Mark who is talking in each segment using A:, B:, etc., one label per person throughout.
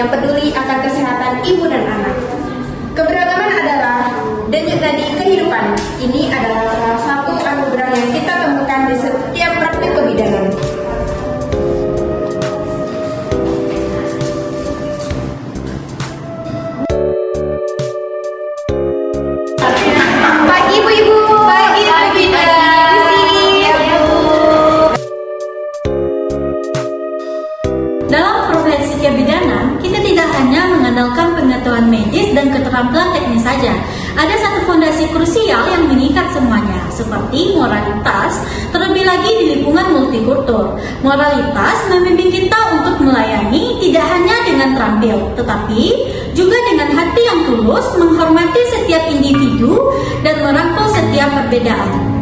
A: yang peduli akan kesehatan ibu dan anak. Keberagaman adalah denyut nadi kehidupan. Ini adalah salah satu anugerah yang kita temukan di setiap praktik kebidanan. Pagi ibu-ibu. Pagi ibu-ibu.
B: Dalam profesi kebidanan, kita tidak hanya mengandalkan pengetahuan medis dan keterampilan teknis saja. Ada satu fondasi krusial yang mengikat semuanya, seperti moralitas, terlebih lagi di lingkungan multikultur. Moralitas membimbing kita untuk melayani tidak hanya dengan terampil, tetapi juga dengan hati yang tulus, menghormati setiap individu dan merangkul setiap perbedaan.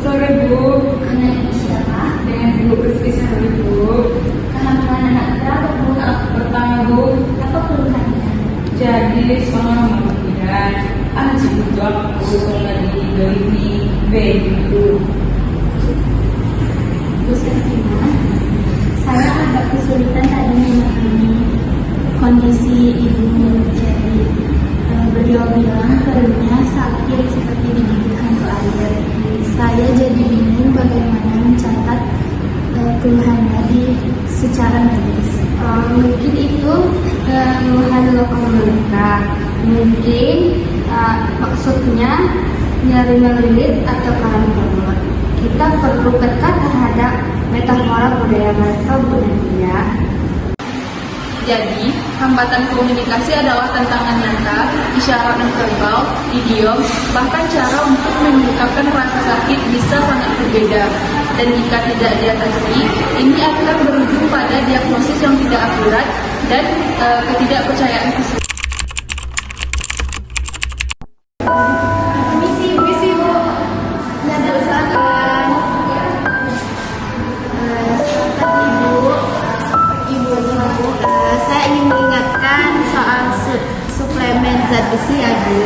C: Sore Bu, dengan Ibu siapa? Dengan Ibu Prestisah Bu.
D: Kehamilan anak berapa Bu?
C: Pertama Bu,
D: Apa keluhannya?
C: jadi selama kemudian anak butuh aku lagi dari Bu.
D: Bu Sefina, saya agak kesulitan tadi memahami kondisi ibu. Jadi beliau bilang perutnya sakit seperti digigit hantu air. Saya jadi bingung bagaimana mencatat keluhannya secara medis. Mungkin itu keluhan lokal mereka. Mungkin maksudnya nyeri melilit atau karam perut. Kita perlu peka terhadap metafora budaya mereka, Bu Nadia.
E: Jadi, hambatan komunikasi adalah tantangan nyata, isyarat non verbal, idiom, bahkan cara untuk mengungkapkan rasa sakit bisa sangat berbeda. Dan jika tidak diatasi, ini akan berujung pada diagnosis yang tidak akurat dan ketidakpercayaan fisik.
A: Misi Bu. Silakan.
D: Saya ingin mengingatkan soal suplemen zat besi ya Bu.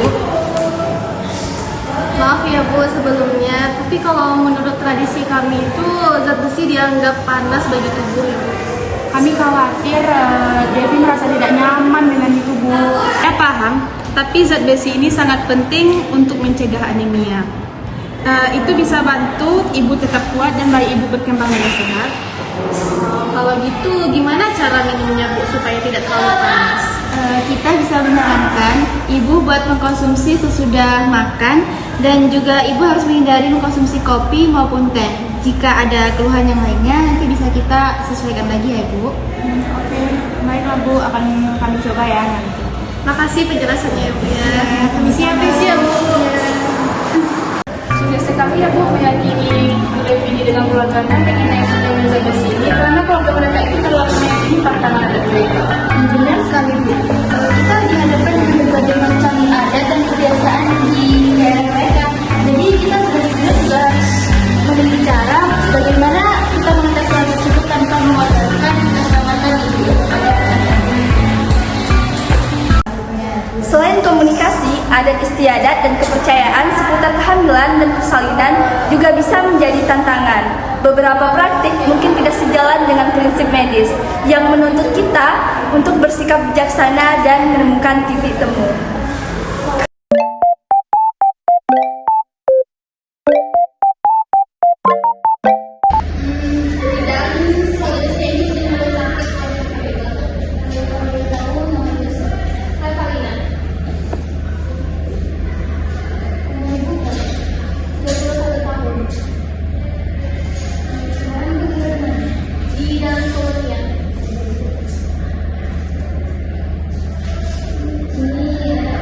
F: Maaf ya Bu sebelumnya, tapi kalau menurut tradisi kami itu zat besi dianggap panas bagi tubuh ya Bu.
C: Kami khawatir Devi merasa tidak nyaman dengan itu Bu.
E: Saya paham, tapi zat besi ini sangat penting untuk mencegah anemia. Itu bisa bantu ibu tetap kuat dan bayi ibu berkembang dengan sehat.
F: Kalau gitu gimana cara minumnya Bu supaya tidak terlalu panas?
D: Kita bisa menyarankan ibu buat mengkonsumsi sesudah makan, dan juga ibu harus menghindari mengkonsumsi kopi maupun teh. Jika ada keluhan yang lainnya nanti bisa kita sesuaikan lagi ya Bu.
C: Oke, baiklah Bu, akan kami coba ya nanti.
F: Makasih penjelasannya ya Bu ya.
C: Permisi ya Bu. Sulit sekali ya Bu meyakini Bu Devi ini dengan keluarganya mengenai suplemen zat besi ini, karena keluarga mereka itu terlalu meyakini pantangan adat mereka.
D: Benar sekali Bu. Kita dihadapkan dengan berbagai macam adat dan kebiasaan di daerah mereka. Jadi kita sebenarnya juga harus memiliki cara bagaimana kita mengatasi hal tersebut tanpa mengorbankan keselamatan ibu atau anak.
A: Selain komunikasi, adat istiadat dan kepercayaan seputar kehamilan dan persalinan juga bisa menjadi tantangan. Beberapa praktik mungkin tidak sejalan dengan prinsip medis yang menuntut kita untuk bersikap bijaksana dan menemukan titik temu.
D: Ini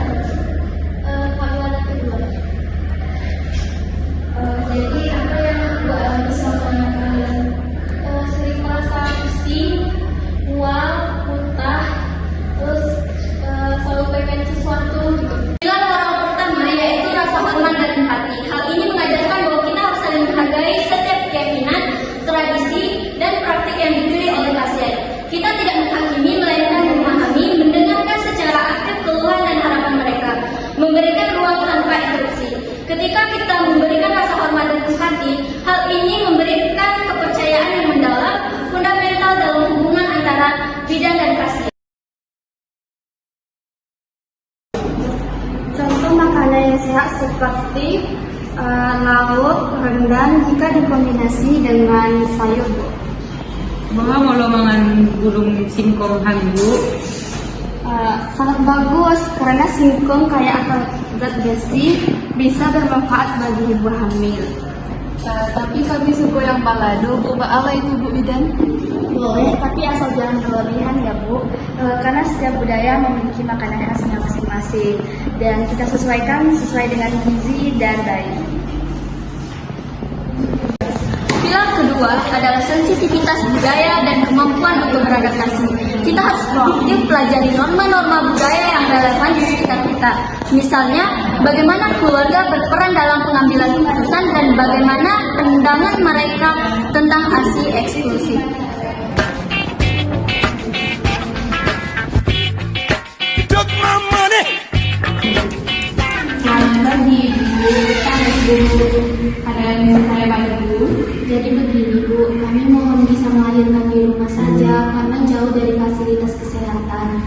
D: Lauk, rendang jika dikombinasi dengan sayur, Bu.
G: Bawa mau mangan burung singkong hanggu.
D: Sangat bagus karena singkong kaya akan zat besi, bisa bermanfaat bagi ibu hamil.
E: Tapi kami suku yang balado, Bu. Apa itu, Bu Bidan?
A: Boleh, tapi asal jangan berlebihan ya Bu. Karena setiap budaya memiliki makanan khasnya masing-masing dan kita sesuaikan sesuai dengan gizi dan baik.
D: Pilar kedua adalah sensitivitas budaya dan kemampuan untuk beradaptasi. Kita harus proaktif pelajari norma-norma budaya yang relevan di sekitar kita. Misalnya, bagaimana keluarga berperan dalam pengambilan keputusan dan bagaimana pandangan mereka tentang ASI eksklusif.
F: Jadi begini Bu, kami mohon bisa melahirkan di rumah saja karena jauh dari fasilitas kesehatan.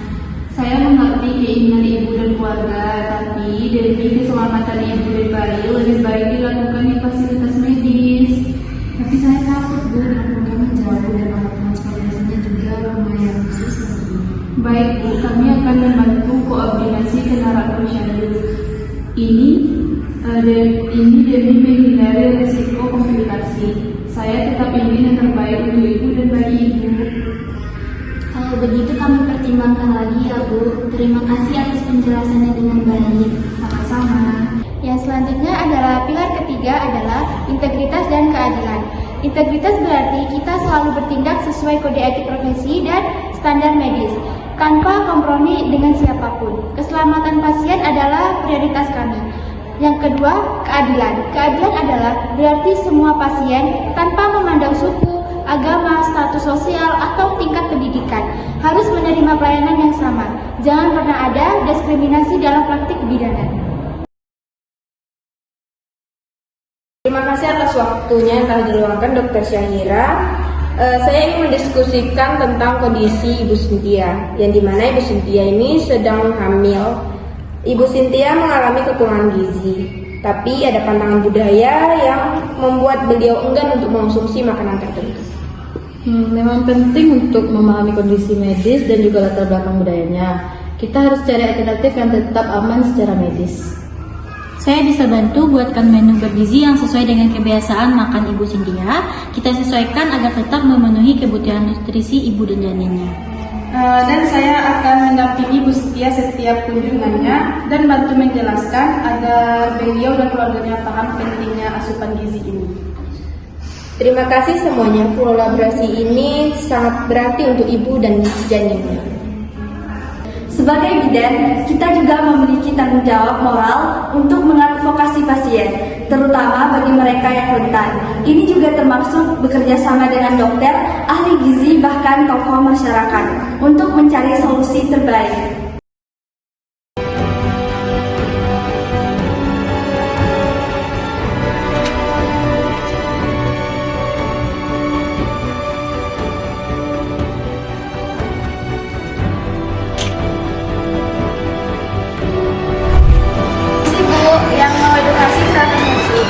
C: Saya mengerti keinginan ibu dan keluarga, tapi demi keselamatan ibu dan bayi lebih baik dilakukan di fasilitas medis.
F: Tapi saya takut Bu, dengan kami jauh dan alat transportasinya juga lumayan susah.
C: Baik Bu, kami akan membantu koordinasi kendaraan posyandu. Ini demi menghindari risiko komplikasi. Saya tetap ingin yang terbaik untuk ibu dan bayi ibu.
F: Kalau begitu kami pertimbangkan lagi ya Bu. Terima kasih atas penjelasannya dengan baik.
C: Sama-sama.
F: Yang selanjutnya adalah pilar ketiga adalah integritas dan keadilan. Integritas berarti kita selalu bertindak sesuai kode etik profesi dan standar medis, tanpa kompromi dengan siapapun. Keselamatan pasien adalah prioritas kami. Yang kedua, keadilan. Keadilan adalah berarti semua pasien tanpa memandang suku, agama, status sosial, atau tingkat pendidikan harus menerima pelayanan yang sama. Jangan pernah ada diskriminasi dalam praktik kebidanan.
H: Terima kasih atas waktunya yang telah diluangkan Dr. Syahira. Saya ingin mendiskusikan tentang kondisi Ibu Cynthia, yang dimana Ibu Cynthia ini sedang hamil. Ibu Cynthia mengalami kekurangan gizi, tapi ada pantangan budaya yang membuat beliau enggan untuk mengonsumsi makanan tertentu.
I: Memang penting untuk memahami kondisi medis dan juga latar belakang budayanya. Kita harus cari alternatif yang tetap aman secara medis.
B: Saya bisa bantu buatkan menu bergizi yang sesuai dengan kebiasaan makan Ibu Cynthia. Kita sesuaikan agar tetap memenuhi kebutuhan nutrisi ibu dan janinnya.
C: Dan saya akan mendampingi Bu Cynthia setiap kunjungannya dan bantu menjelaskan agar beliau dan keluarganya paham pentingnya asupan gizi ini.
H: Terima kasih semuanya, kolaborasi ini sangat berarti untuk ibu dan janinnya.
A: Sebagai bidan, kita juga memiliki tanggung jawab moral untuk mengadvokasi pasien, terutama bagi mereka yang rentan. Ini juga termasuk bekerja sama dengan dokter, ahli gizi, bahkan tokoh masyarakat untuk mencari solusi terbaik. Yang mau edukasi silakan masuk.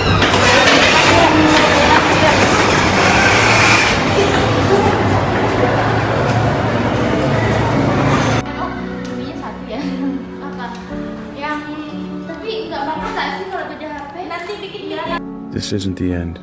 F: Ininya satu ya. Apa? Yang tapi nggak apa-apa nggak sih kalau beda HP? Nanti bikin jalan.
J: This isn't the end.